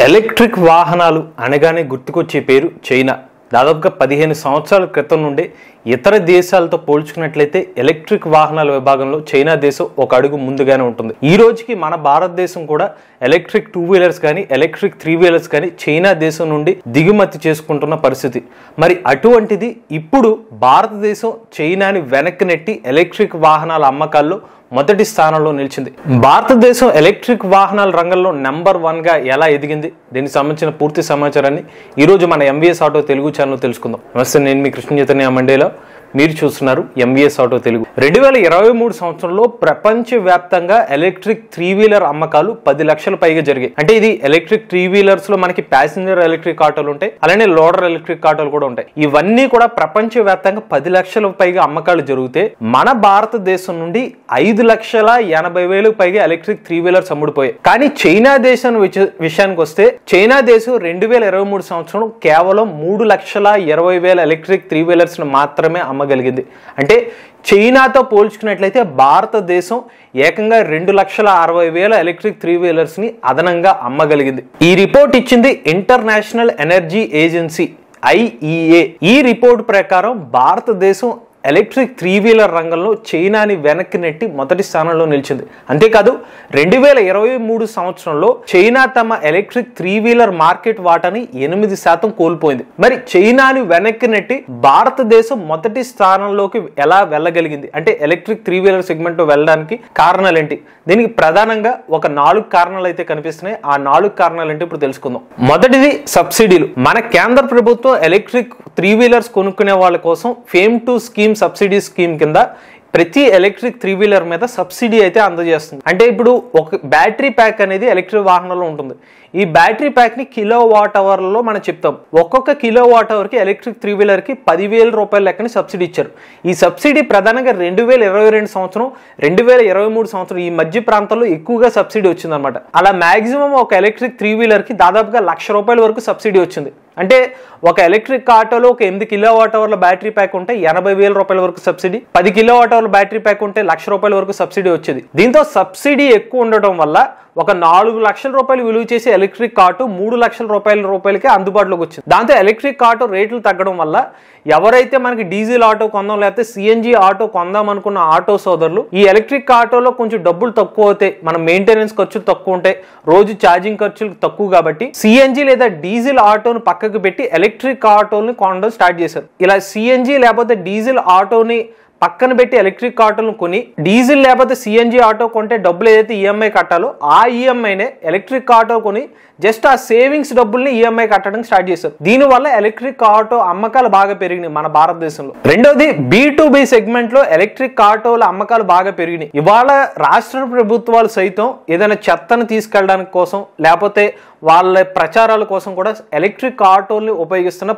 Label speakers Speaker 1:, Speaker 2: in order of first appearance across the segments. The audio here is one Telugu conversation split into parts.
Speaker 1: ఎలక్ట్రిక్ వాహనాలు అనగానే గుర్తుకొచ్చే పేరు చైనా. దాదాపుగా 15 సంవత్సరాల క్రితం నుండి ఇతర దేశాలతో పోల్చుకున్నట్లయితే ఎలక్ట్రిక్ వాహనాల విభాగంలో చైనా దేశం ఒక అడుగు ముందుగానే ఉంటుంది. ఈ రోజుకి మన భారతదేశం కూడా ఎలక్ట్రిక్ 2 వీలర్స్ కానీ ఎలక్ట్రిక్ 3 వీలర్స్ కానీ చైనా దేశం నుండి దిగుమతి చేసుకుంటున్న పరిస్థితి. మరి అటువంటిది ఇప్పుడు భారతదేశం చైనాని వెనక్కి నెట్టి ఎలక్ట్రిక్ వాహనాల అమ్మకాల్లో మొదటి స్థానంలో నిలిచింది. భారతదేశం ఎలక్ట్రిక్ వాహనాల రంగంలో నెంబర్ 1 గా ఎలా ఎదిగింది, దీనికి సంబంధించిన పూర్తి సమాచారాన్ని ఈరోజు మన ఎంవీఎస్ ఆటో తెలుగు ఛానల్ తెలుసుకుందాం. నమస్తే, నేను మీ కృష్ణ చైతన్య మండేలా, మీరు చూస్తున్నారు ఎంవీఎస్ ఆటో తెలుగు. 2023 సంవత్సరంలో ప్రపంచ వ్యాప్తంగా ఎలక్ట్రిక్ 3 వీలర్ అమ్మకాలు 10 లక్షల పైగా జరిగాయి. అంటే ఇది ఎలక్ట్రిక్ 3 వీలర్స్ లో మనకి ప్యాసింజర్ ఎలక్ట్రిక్ ఆటోలు ఉంటాయి, అలానే లోడర్ ఎలక్ట్రిక్ ఆటోలు కూడా ఉంటాయి. ఇవన్నీ కూడా ప్రపంచ వ్యాప్తంగా 10 లక్షల పైగా అమ్మకాలు జరిగితే మన భారతదేశం నుండి 5,80,000 పైగా ఎలక్ట్రిక్ 3 వీలర్స్ అమ్ముడుపోయాయి. కానీ చైనా దేశం విషయానికి వస్తే చైనా దేశం 2023 సంవత్సరం కేవలం 3,20,000 ఎలక్ట్రిక్ 3 వీలర్స్ మాత్రమే అమ్మగలిగింది. అంటే చైనాతో పోల్చుకున్నట్లయితే భారతదేశం ఏకంగా 2,60,000 ఎలక్ట్రిక్ 3 వీలర్స్ ని అదనంగా అమ్మగలిగింది. ఈ రిపోర్ట్ ఇచ్చింది ఇంటర్నేషనల్ ఎనర్జీ ఏజెన్సీ IEA. ఈ రిపోర్ట్ ప్రకారం భారతదేశం ఎలక్ట్రిక్ 3 వీలర్ రంగంలో చైనాని వెనక్కి నెట్టి మొదటి స్థానంలో నిలిచింది. అంతేకాదు 2023 సంవత్సరంలో చైనా తమ ఎలక్ట్రిక్ 3 వీలర్ మార్కెట్ వాటాని 8% కోల్పోయింది. మరి చైనాని వెనక్కి నెట్టి భారతదేశం మొదటి స్థానంలోకి ఎలా వెళ్ళగలిగింది అంటే ఎలక్ట్రిక్ 3 వీలర్ సెగ్మెంట్ లో వెళ్ళడానికి కారణాలు ఏంటి? దీనికి ప్రధానంగా ఒక 4 కారణాలు అయితే కనిపిస్తున్నాయి. ఆ 4 కారణాలు ఏంటి ఇప్పుడు తెలుసుకుందాం. మొదటిది సబ్సిడీలు. మన కేంద్ర ప్రభుత్వం ఎలక్ట్రిక్ 3 వీలర్స్ కొనుక్కునే వాళ్ళ కోసం fame to scheme subsidy scheme కింద ప్రతి ఎలక్ట్రిక్ 3 వీలర్ మీద సబ్సిడీ అయితే అందజేస్తుంది. అంటే ఇప్పుడు ఒక బ్యాటరీ ప్యాక్ అనేది ఎలక్ట్రిక్ వాహనంలో ఉంటుంది. ఈ బ్యాటరీ ప్యాక్ ని కిలోవాట్ అవర్ లో మనం చెప్తాం. ఒక్కొక్క కిలోవాట్ అవర్ కి ఎలక్ట్రిక్ 3 వీలర్ కి 10,000 రూపాయల లెక్కని సబ్సిడీ ఇచ్చారు. ఈ సబ్సిడీ ప్రధానంగా 2022 సంవత్సరం 2023 సంవత్సరం ఈ మధ్య ప్రాంతాల్లో ఎక్కువగా సబ్సిడీ వచ్చిందనమాట. అలా మాక్సిమం ఒక ఎలక్ట్రిక్ 3 వీలర్ కి దాదాపుగా ₹1,00,000 వరకు సబ్సిడీ వచ్చింది. అంటే ఒక ఎలక్ట్రిక్ ఆటోలో ఒక 8 కిలోవాట్ అవర్ల బ్యాటరీ ప్యాక్ ఉంటే ₹80,000 వరకు సబ్సిడీ, 10 కిలోవాట్ అవర్ల బ్యాటరీ ప్యాక్ ఉంటే ₹1,00,000 వరకు సబ్సిడీ వచ్చేది. దీంతో సబ్సిడీ ఎక్కువ ఉండటం వల్ల ఒక ₹4,00,000 విలువ చేసే ఎలక్ట్రిక్ ఆటో ₹3,00,000 అందుబాటులోకి వచ్చింది. దాంతో ఎలక్ట్రిక్ ఆటో రేట్లు తగ్గడం వల్ల ఎవరైతే మనకి డీజిల్ ఆటో కొందాం లేకపోతే సిఎన్జి ఆటో కొందాం అనుకున్న ఆటో సోదరులు ఈ ఎలక్ట్రిక్ ఆటోలో కొంచెం డబ్బులు తక్కువ అవుతాయి, మన మెయింటెనెన్స్ ఖర్చులు తక్కువ ఉంటాయి, రోజు ఛార్జింగ్ ఖర్చులు తక్కువ కాబట్టి సిఎన్జి లేదా డీజిల్ ఆటోను పక్కకు పెట్టి ఎలక్ట్రిక్ ఆటోని కొనడం స్టార్ట్ చేశారు. ఇలా సిఎన్జి లేకపోతే డీజిల్ ఆటోని పక్కన పెట్టి ఎలక్ట్రిక్ ఆటోలను కొని డీజిల్ లేకపోతే సిఎన్జి ఆటో కొంటే డబ్బులు ఏదైతే ఈఎంఐ కట్టాలో ఆ ఈఎంఐనే ఎలక్ట్రిక్ ఆటో కొని జస్ట్ ఆ సేవింగ్స్ డబ్బుల్ని ఈఎంఐ కట్టడం స్టార్ట్ చేశారు. దీనివల్ల ఎలక్ట్రిక్ ఆటో అమ్మకాలు బాగా పెరిగినాయి మన భారతదేశంలో. రెండోది B2B సెగ్మెంట్ లో ఎలక్ట్రిక్ ఆటోల అమ్మకాలు బాగా పెరిగినాయి. ఇవాళ రాష్ట్ర ప్రభుత్వాలు సైతం ఏదైనా చెత్తను తీసుకెళ్ళడానికి కోసం లేకపోతే వాళ్ళ ప్రచారాల కోసం కూడా ఎలక్ట్రిక్ ఆటోల్ని ఉపయోగిస్తున్న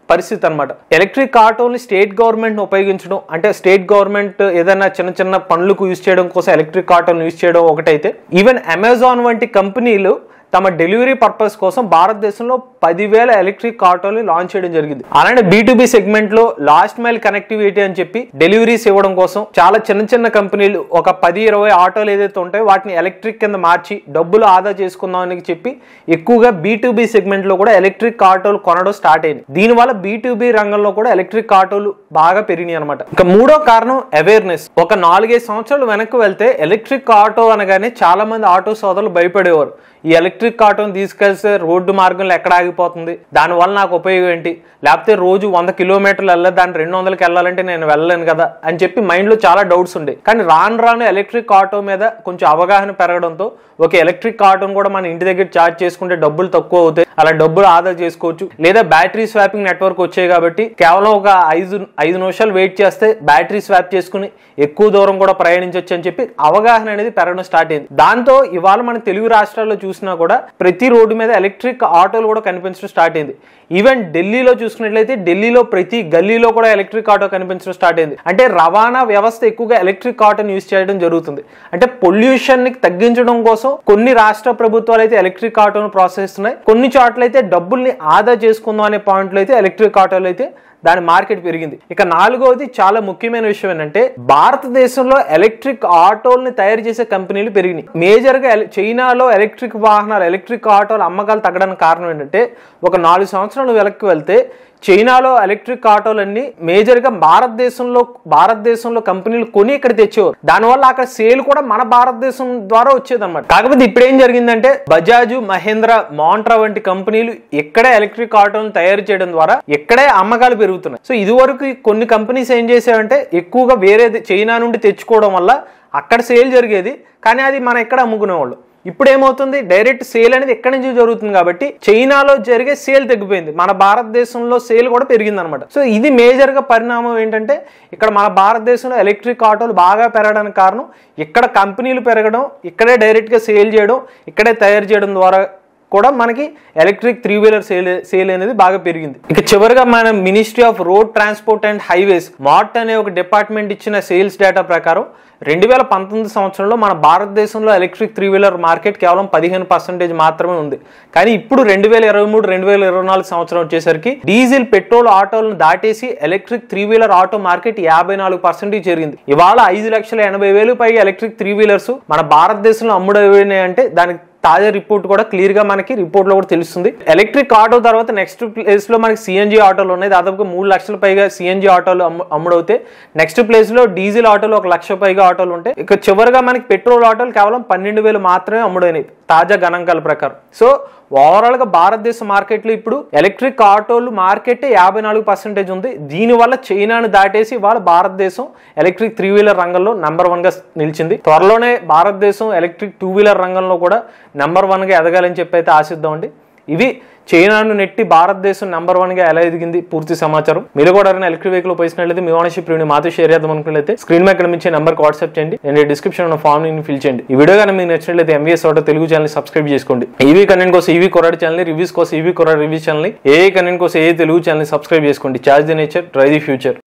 Speaker 1: పరిస్థితి అనమాట. ఎలక్ట్రిక్ ఆటోని స్టేట్ గవర్నమెంట్ ఉపయోగించడం అంటే స్టేట్ గవర్నమెంట్ ఏదైనా చిన్న చిన్న పనులకు యూజ్ చేయడం కోసం ఎలక్ట్రిక్ ఆటోని యూజ్ చేయడం ఒకటైతే, ఈవెన్ అమెజాన్ వంటి కంపెనీలు తమ డెలివరీ పర్పస్ కోసం భారతదేశంలో 10,000 ఎలక్ట్రిక్ ఆటోలు లాంచ్ చేయడం జరిగింది. అలానే B2B సెగ్మెంట్ లో లాస్ట్ మైల్ కనెక్టివిటీ అని చెప్పి డెలివరీస్ ఇవ్వడం కోసం చాలా చిన్న చిన్న కంపెనీలు ఒక 10-20 ఆటోలు ఏదైతే ఉంటాయో వాటిని ఎలక్ట్రిక్ కింద మార్చి డబ్బులు ఆదా చేసుకుందాం అని చెప్పి ఎక్కువగా B2B సెగ్మెంట్ లో కూడా ఎలక్ట్రిక్ ఆటోలు కొనడం స్టార్ట్ అయింది. దీనివల్ల B2B రంగంలో కూడా ఎలక్ట్రిక్ ఆటోలు బాగా పెరిగినాయి అనమాట. ఇక మూడో కారణం అవేర్నెస్. ఒక 4-5 సంవత్సరాలు వెనక్కి వెళ్తే ఎలక్ట్రిక్ ఆటో అనగానే చాలా మంది ఆటో సోదరులు భయపడేవారు. ఈ ఎలక్ట్రిక్ ఆటోని తీసుకెళ్తే రోడ్డు మార్గంలో ఎక్కడ ఆగిపోతుంది, దానివల్ల నాకు ఉపయోగం ఏంటి, లేకపోతే రోజు 100 కిలోమీటర్లు వెళ్ళాలి, దాన్ని 200కి వెళ్ళాలంటే నేను వెళ్ళలేను కదా అని చెప్పి మైండ్లో చాలా డౌట్స్ ఉండే. కానీ రాను ఎలక్ట్రిక్ ఆటో మీద కొంచెం అవగాహన పెరగడంతో ఒక ఎలక్ట్రిక్ ఆటోను కూడా మన ఇంటి దగ్గర ఛార్జ్ చేసుకుంటే డబ్బులు తక్కువ అవుతాయి, అలా డబ్బులు ఆదా చేసుకోవచ్చు. లేదా బ్యాటరీ స్వాపింగ్ నెట్వర్క్ వచ్చాయి కాబట్టి కేవలం ఒక 5 నిమిషాలు వెయిట్ చేస్తే బ్యాటరీ స్వాప్ చేసుకుని ఎక్కువ దూరం కూడా ప్రయాణించవచ్చు అని చెప్పి అవగాహన అనేది పెరగడం స్టార్ట్ అయింది. దాంతో ఇవాళ మన తెలుగు రాష్ట్రాల్లో చూసినా కూడా ప్రతి రోడ్డు మీద ఎలక్ట్రిక్ ఆటోలు కూడా కనిపించడం స్టార్ట్ అయింది. ఈవెన్ ఢిల్లీలో చూసుకున్నట్లయితే ఢిల్లీలో ప్రతి గల్లీలో కూడా ఎలక్ట్రిక్ ఆటో కనిపించడం స్టార్ట్ అయింది. అంటే రవాణా వ్యవస్థ ఎక్కువగా ఎలక్ట్రిక్ ఆటోని యూజ్ చేయడం జరుగుతుంది. అంటే పొల్యూషన్ ని తగ్గించడం కోసం కొన్ని రాష్ట్ర ప్రభుత్వాలు అయితే ఎలక్ట్రిక్ ఆటోను ప్రోత్సహిస్తున్నాయి, కొన్ని చోట్ల అయితే డబ్బుల్ని ఆదా చేసుకుందాం అనే పాయింట్లు అయితే ఎలక్ట్రిక్ ఆటోలు అయితే దాని మార్కెట్ పెరిగింది. ఇక నాలుగోది చాలా ముఖ్యమైన విషయం ఏంటంటే భారతదేశంలో ఎలక్ట్రిక్ ఆటోల్ని తయారు చేసే కంపెనీలు పెరిగినాయి. మేజర్ గా చైనాలో ఎలక్ట్రిక్ వాహనాలు, ఎలక్ట్రిక్ ఆటోల అమ్మకాలు తగ్గడానికి కారణం ఏంటంటే ఒక 4 సంవత్సరాలు వెనక్కి వెళ్తే చైనాలో ఎలక్ట్రిక్ ఆటోలన్నీ మేజర్ గా భారతదేశంలో కంపెనీలు కొని ఇక్కడ తెచ్చేవారు. దానివల్ల అక్కడ సేల్ కూడా మన భారతదేశం ద్వారా వచ్చేది అనమాట. కాకపోతే ఇప్పుడు ఏం జరిగిందంటే బజాజ్, మహేంద్ర, మోంట్రా వంటి కంపెనీలు ఇక్కడే ఎలక్ట్రిక్ ఆటోలను తయారు చేయడం ద్వారా ఇక్కడే అమ్మకాలు పెరుగుతున్నాయి. సో ఇదివరకు కొన్ని కంపెనీస్ ఏం చేసాయంటే ఎక్కువగా వేరే చైనా నుండి తెచ్చుకోవడం వల్ల అక్కడ సేల్ జరిగేది, కానీ అది మనం ఎక్కడ అమ్ముకునేవాళ్ళు. ఇప్పుడు ఏమవుతుంది, డైరెక్ట్ సేల్ అనేది ఎక్కడి నుంచి జరుగుతుంది కాబట్టి చైనాలో జరిగే సేల్ తగ్గిపోయింది, మన భారతదేశంలో సేల్ కూడా పెరిగింది అనమాట. సో ఇది మేజర్ గా పరిణామం ఏంటంటే ఇక్కడ మన భారతదేశంలో ఎలక్ట్రిక్ ఆటోలు బాగా పెరగడానికి కారణం ఇక్కడ కంపెనీలు పెరగడం, ఇక్కడే డైరెక్ట్ గా సేల్ చేయడం, ఇక్కడే తయారు చేయడం ద్వారా కూడా మనకి ఎలక్ట్రిక్ 3-వీలర్ సేల్ అనేది బాగా పెరిగింది. ఇక చివరిగా మన ministry of road transport and highways mart అనే ఒక డిపార్ట్మెంట్ ఇచ్చిన సేల్స్ డేటా ప్రకారం 2019 సంవత్సరంలో మన భారతదేశంలో ఎలక్ట్రిక్ 3-వీలర్ మార్కెట్ కేవలం 15% మాత్రమే ఉంది. కానీ ఇప్పుడు 2023-2024 సంవత్సరం వచ్చేసరికి డీజిల్, పెట్రోల్ ఆటోలను దాటేసి ఎలక్ట్రిక్ 3-వీలర్ ఆటో మార్కెట్ 54% చేరింది. ఇవాళ 5,80,000 పైగా ఎలక్ట్రిక్ 3-వీలర్స్ మన భారతదేశంలో అమ్ముడైనాయంటే దానికి తాజా రిపోర్ట్ కూడా క్లియర్ గా మనకి రిపోర్ట్ లో కూడా తెలుస్తుంది. ఎలక్ట్రిక్ ఆటో తర్వాత నెక్స్ట్ ప్లేస్ లో మనకి సిఎన్జి ఆటోలు ఉన్నాయి. దాదాపుగా 3 లక్షల పైగా సిఎన్జి ఆటోలు అమ్ముడవుతాయి. నెక్స్ట్ ప్లేస్ లో డీజిల్ ఆటోలు 1 లక్ష పైగా ఆటోలు ఉంటాయి. ఇక చివరిగా మనకి పెట్రోల్ ఆటోలు కేవలం 12,000 మాత్రమే అమ్ముడైనాయి తాజా గణాంకాల ప్రకారం. సో ఓవరాల్ గా భారతదేశ మార్కెట్ లో ఇప్పుడు ఎలక్ట్రిక్ ఆటోలు మార్కెట్ 54% ఉంది. దీనివల్ల చైనాను దాటేసి వాళ్ళ భారతదేశం ఎలక్ట్రిక్ 3-వీలర్ రంగంలో నెంబర్ 1 గా నిలిచింది. త్వరలోనే భారతదేశం ఎలక్ట్రిక్ 2-వీలర్ రంగంలో కూడా నెంబర్ 1 గా ఎదగాలని చెప్పి అయితే ఆశిద్దామండి. ఇవి చైనాను నెట్టి భారతదేశం నెంబర్ 1 గా ఎలా ఎదిగింది పూర్తి సమాచారం. మీరు కూడా ఎలక్ట్రిక్ వెహికల్ ఉపయోగించినట్లయితే మీ ఓనర్షిప్ రివ్యూ మాతో షేర్ చేద్దాం అనుకున్నట్లయితే స్క్రీన్ మీద కనిపించే నెంబర్కి వాట్సాప్ చేయండి. నేను డిస్క్రిప్షన్ ఉన్న ఫామ్ ని ఫిల్ చేయండి. ఈ వీడియో కానీ మీకు నచ్చినట్లయితే MVS auto Telugu channel subscribe చేసుకోండి. ఈవీ కంటెంట్ కోసం ఈవీ కొరాడ్ ఛానల్, రివ్యూస్ కోసం ఈవీ కొరాడ్ రివ్యూస్ ఛానల్, ఏ కంటెంట్ కోసం ఏ తెలుగు ఛానల్ సబ్స్క్రైబ్ చేసుకోండి. Charge the nature, drive the future.